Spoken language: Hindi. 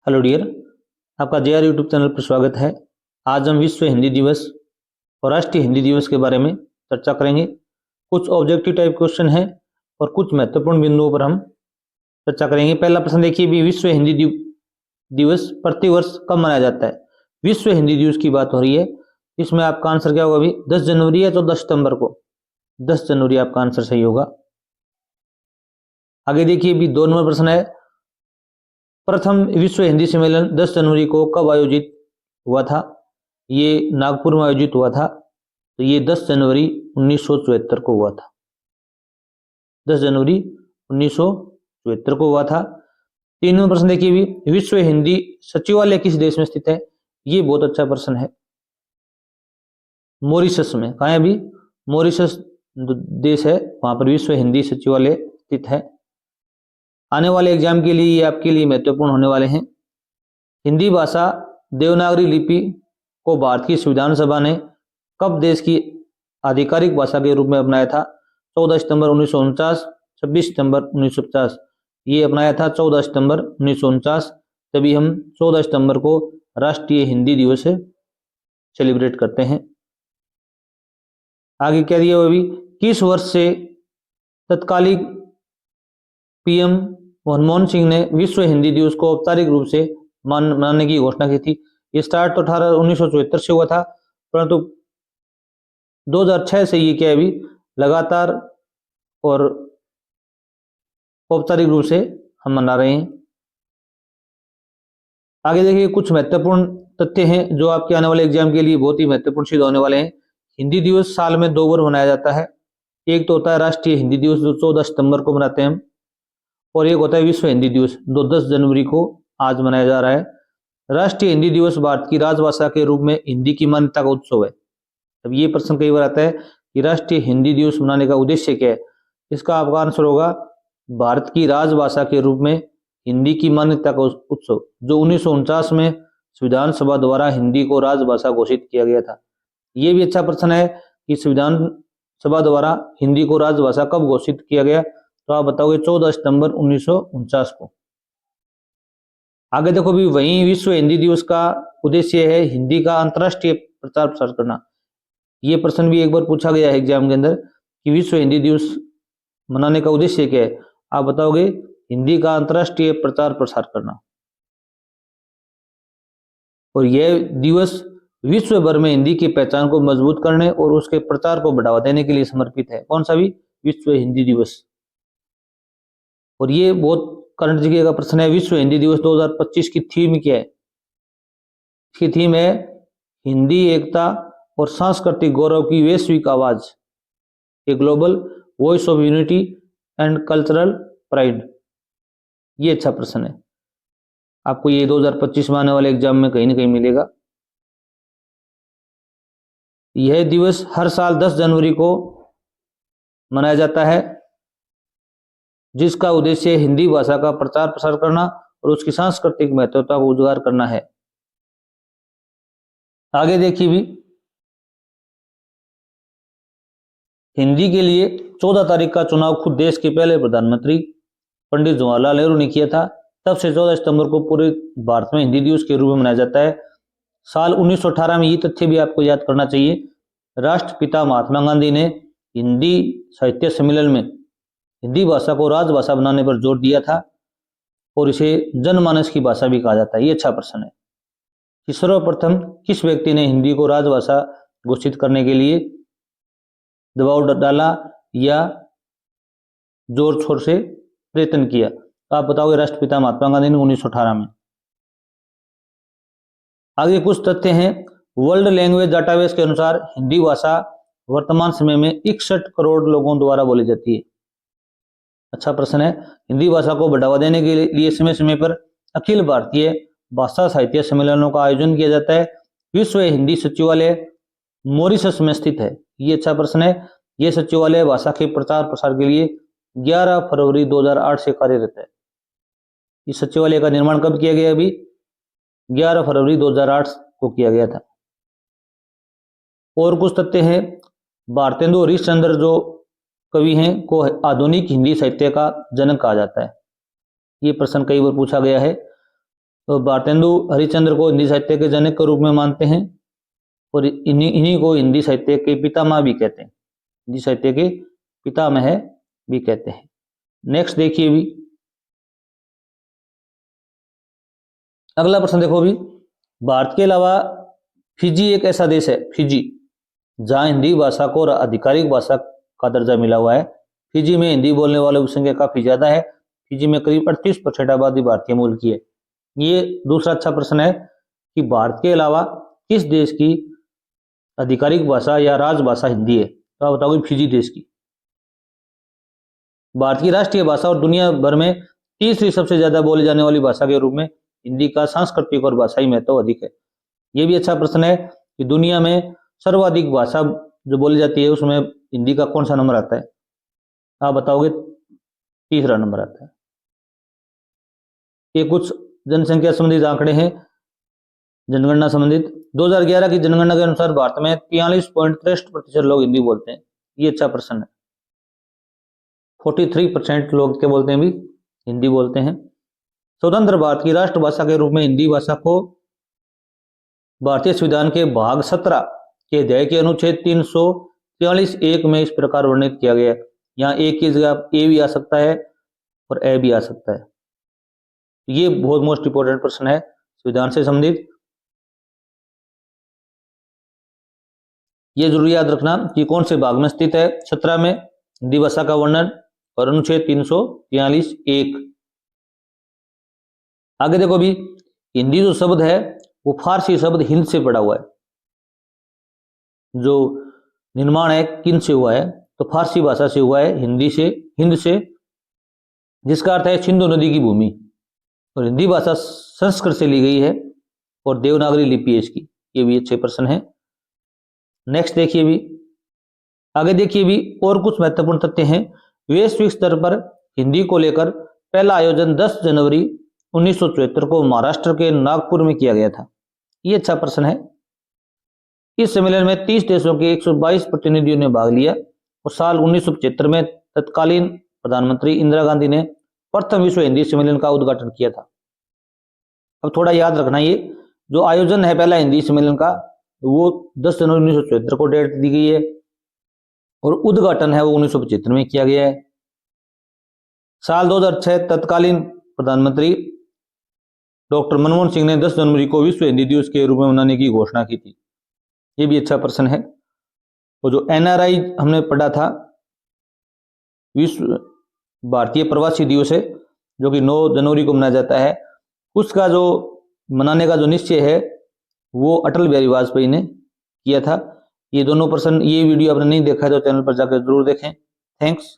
हेलो डियर, आपका जेआर यूट्यूब चैनल पर स्वागत है। आज हम विश्व हिंदी दिवस और राष्ट्रीय हिंदी दिवस के बारे में चर्चा करेंगे। कुछ ऑब्जेक्टिव टाइप क्वेश्चन हैं और कुछ महत्वपूर्ण बिंदुओं पर हम चर्चा करेंगे। पहला प्रश्न देखिए भी, विश्व हिंदी दिवस प्रतिवर्ष कब मनाया जाता है? विश्व हिंदी दिवस की बात हो रही है। इसमें आपका आंसर क्या होगा? अभी 10 जनवरी या 14 सितंबर को? 10 जनवरी आपका आंसर सही होगा। आगे देखिए भी 2 नंबर प्रश्न है, प्रथम विश्व हिंदी सम्मेलन 10 जनवरी को कब आयोजित हुआ था? ये नागपुर में आयोजित हुआ था। तो ये 10 जनवरी 1974 को हुआ था। 10 जनवरी 1974 को हुआ था। 3 नंबर प्रश्न देखिए भी, विश्व हिंदी सचिवालय किस देश में स्थित है? ये बहुत अच्छा प्रश्न है। मॉरिशस में। कहाँ है अभी? मॉरिशस देश है, वहां पर विश्व हिंदी सचिवालय स्थित है। आने वाले एग्जाम के लिए ये आपके लिए महत्वपूर्ण होने वाले हैं। हिंदी भाषा देवनागरी लिपि को भारत की संविधान सभा ने कब देश की आधिकारिक भाषा के रूप में अपनाया था? 14 सितंबर 1949, 26 सितंबर 1950। ये अपनाया था 14 सितंबर 1949। तभी हम 14 सितंबर को राष्ट्रीय हिंदी दिवस सेलिब्रेट करते हैं। आगे क्या दिया हुआ अभी, किस वर्ष से तत्कालीन पीएम मनमोहन सिंह ने विश्व हिंदी दिवस को औपचारिक रूप से मनाने की घोषणा की थी? ये स्टार्ट तो 1974 से हुआ था, परंतु 2006 से ये क्या अभी लगातार और औपचारिक रूप से हम मना रहे हैं। आगे देखिए, कुछ महत्वपूर्ण तथ्य हैं जो आपके आने वाले एग्जाम के लिए बहुत ही महत्वपूर्ण सिद्ध होने वाले हैं। हिंदी दिवस साल में 2 बार मनाया जाता है। एक तो होता है राष्ट्रीय हिंदी दिवस जो 14 सितंबर को मनाते हैं हम, और एक होता है विश्व हिंदी दिवस जो 10 जनवरी को आज मनाया जा रहा है। राष्ट्रीय हिंदी दिवस भारत की राजभाषा के रूप में हिंदी की मान्यता का उत्सव है। अब ये प्रश्न कई बार आता है कि राष्ट्रीय हिंदी दिवस मनाने का उद्देश्य क्या है? इसका आपका आंसर होगा भारत की राजभाषा के रूप में हिंदी की मान्यता का उत्सव, जो 1949 में संविधान सभा द्वारा हिंदी को राजभाषा घोषित किया गया था। ये भी अच्छा प्रश्न है कि संविधान सभा द्वारा हिंदी को राजभाषा कब घोषित किया गया? तो आप बताओगे 14 सितंबर 1949 को। आगे देखो भी, वहीं विश्व हिंदी दिवस का उद्देश्य है हिंदी का अंतर्राष्ट्रीय प्रचार प्रसार करना। ये प्रश्न भी एक बार पूछा गया है एग्जाम के अंदर कि विश्व हिंदी दिवस मनाने का उद्देश्य क्या है? आप बताओगे हिंदी का अंतर्राष्ट्रीय प्रचार प्रसार करना। और यह दिवस विश्व भर में हिंदी की पहचान को मजबूत करने और उसके प्रचार को बढ़ावा देने के लिए समर्पित है। कौन सा भी? विश्व हिंदी दिवस। और ये बहुत करंट जीके का प्रश्न है, विश्व हिंदी दिवस 2025 की थीम क्या है? इसकी थीम है हिंदी एकता और सांस्कृतिक गौरव की वैश्विक आवाज, a global voice of unity and cultural pride. ये अच्छा प्रश्न है, आपको ये 2025 में आने वाले एग्जाम में कहीं ना कहीं मिलेगा। यह दिवस हर साल 10 जनवरी को मनाया जाता है, जिसका उद्देश्य हिंदी भाषा का प्रचार प्रसार करना और उसकी सांस्कृतिक महत्वता को उजागर करना है। आगे देखिए भी, हिंदी के लिए 14 तारीख का चुनाव खुद देश के पहले प्रधानमंत्री पंडित जवाहरलाल नेहरू ने किया था। तब से 14 सितंबर को पूरे भारत में हिंदी दिवस के रूप में मनाया जाता है। साल 1918 में ये तथ्य भी आपको याद करना चाहिए, राष्ट्रपिता महात्मा गांधी ने हिंदी साहित्य सम्मेलन में हिंदी भाषा को राजभाषा बनाने पर जोर दिया था और इसे जनमानस की भाषा भी कहा जाता है। ये अच्छा प्रश्न है कि सर्वप्रथम किस व्यक्ति ने हिंदी को राजभाषा घोषित करने के लिए दबाव डाला या जोर शोर से प्रयत्न किया? तो आप बताओगे राष्ट्रपिता महात्मा गांधी ने 1918 में। आगे कुछ तथ्य हैं, वर्ल्ड लैंग्वेज डाटाबेस के अनुसार हिंदी भाषा वर्तमान समय में 61 करोड़ लोगों द्वारा बोली जाती है। अच्छा प्रश्न है। हिंदी भाषा को बढ़ावा देने के लिए समय समय पर अखिल भारतीय भाषा साहित्य सम्मेलनों का आयोजन किया जाता है। विश्व हिंदी सचिवालय मॉरिशस में स्थित है। ये अच्छा प्रश्न है। यह सचिवालय भाषा के प्रचार प्रसार के लिए 11 फरवरी 2008 से कार्यरत है। इस सचिवालय का निर्माण कब किया गया? अभी 11 फरवरी 2008 को किया गया था। और कुछ तथ्य हैं, भारतेंदु हरिश्चंद्र जो कवि हैं को आधुनिक हिंदी साहित्य का जनक कहा जाता है। ये प्रश्न कई बार पूछा गया है। तो भारतेंदु हरिश्चंद्र को हिंदी साहित्य के जनक के रूप में मानते हैं और इन्हीं को हिंदी साहित्य के पितामह भी कहते हैं, हिंदी साहित्य के पितामह भी कहते हैं। नेक्स्ट देखिए भी अगला प्रश्न देखो भी, भारत के अलावा फिजी एक ऐसा देश है, फिजी, जहां हिंदी भाषा को आधिकारिक भाषा का दर्जा मिला हुआ है। फिजी में हिंदी बोलने वालों की संख्या काफी ज्यादा है। फिजी में करीब 38% आबादी भारतीय मूल की है। ये दूसरा अच्छा प्रश्न है कि भारत के अलावा किस देश की आधिकारिक भाषा या राजभाषा हिंदी है, तो आप बताओगे फिजी देश की। भारत की राष्ट्रीय भाषा और दुनिया भर में तीसरी सबसे ज्यादा बोली जाने वाली भाषा के रूप में हिंदी का सांस्कृतिक और भाषाई महत्व अधिक है। यह भी अच्छा प्रश्न है कि दुनिया में सर्वाधिक भाषा जो बोली जाती है उसमें हिंदी का कौन सा नंबर आता है, आप बताओगे तीसरा नंबर आता है। ये कुछ जनसंख्या संबंधित आंकड़े हैं, जनगणना संबंधित। 2011 की जनगणना के अनुसार भारत में 43.63% लोग हिंदी बोलते हैं। ये अच्छा प्रश्न है। 43% लोग क्या बोलते हैं भी, हिंदी बोलते हैं। स्वतंत्र भारत की राष्ट्रभाषा के रूप में हिंदी भाषा को भारतीय संविधान के भाग 17 के अध्याय के अनुच्छेद 343(1) में इस प्रकार वर्णित किया गया है। यहाँ ए की जगह ए भी आ सकता है और ए भी आ सकता है। ये बहुत मोस्ट इंपोर्टेंट प्रश्न है संविधान से संबंधित। ये जरूर याद रखना कि कौन से भाग में स्थित है। 17 में हिंदी भाषा का वर्णन और अनुच्छेद 343(1). आगे देखो भी, हिंदी जो शब्द है वो फारसी शब्द हिंद से पड़ा हुआ है। जो निर्माण है किन से हुआ है, तो फारसी भाषा से हुआ है, हिंदी से, हिंद से, जिसका अर्थ है सिंधु नदी की भूमि। और हिंदी भाषा संस्कृत से ली गई है और देवनागरी लिपि है इसकी। ये भी अच्छे प्रश्न है। नेक्स्ट देखिए भी, आगे देखिए भी और कुछ महत्वपूर्ण तथ्य हैं। वैश्विक स्तर पर हिंदी को लेकर पहला आयोजन 10 जनवरी 1974 को महाराष्ट्र के नागपुर में किया गया था। ये अच्छा प्रश्न है। इस सम्मेलन में 30 देशों के 122 प्रतिनिधियों ने भाग लिया और साल 1975 में तत्कालीन प्रधानमंत्री इंदिरा गांधी ने प्रथम विश्व हिंदी सम्मेलन का उद्घाटन किया था। अब थोड़ा याद रखना, ये जो आयोजन है पहला हिंदी सम्मेलन का वो 10 जनवरी 1974 को डेट दी गई है और उद्घाटन है वो 1975 में किया गया है। साल 2006 तत्कालीन प्रधानमंत्री डॉक्टर मनमोहन सिंह ने 10 जनवरी को विश्व हिंदी दिवस के रूप में मनाने की घोषणा की थी। ये भी अच्छा प्रश्न है। और जो NRI हमने पढ़ा था, विश्व भारतीय प्रवासी दिवस है, जो कि 9 जनवरी को मनाया जाता है, उसका जो मनाने का जो निश्चय है वो अटल बिहारी वाजपेयी ने किया था। ये दोनों प्रश्न, ये वीडियो आपने नहीं देखा है तो चैनल पर जाकर जरूर देखें। थैंक्स।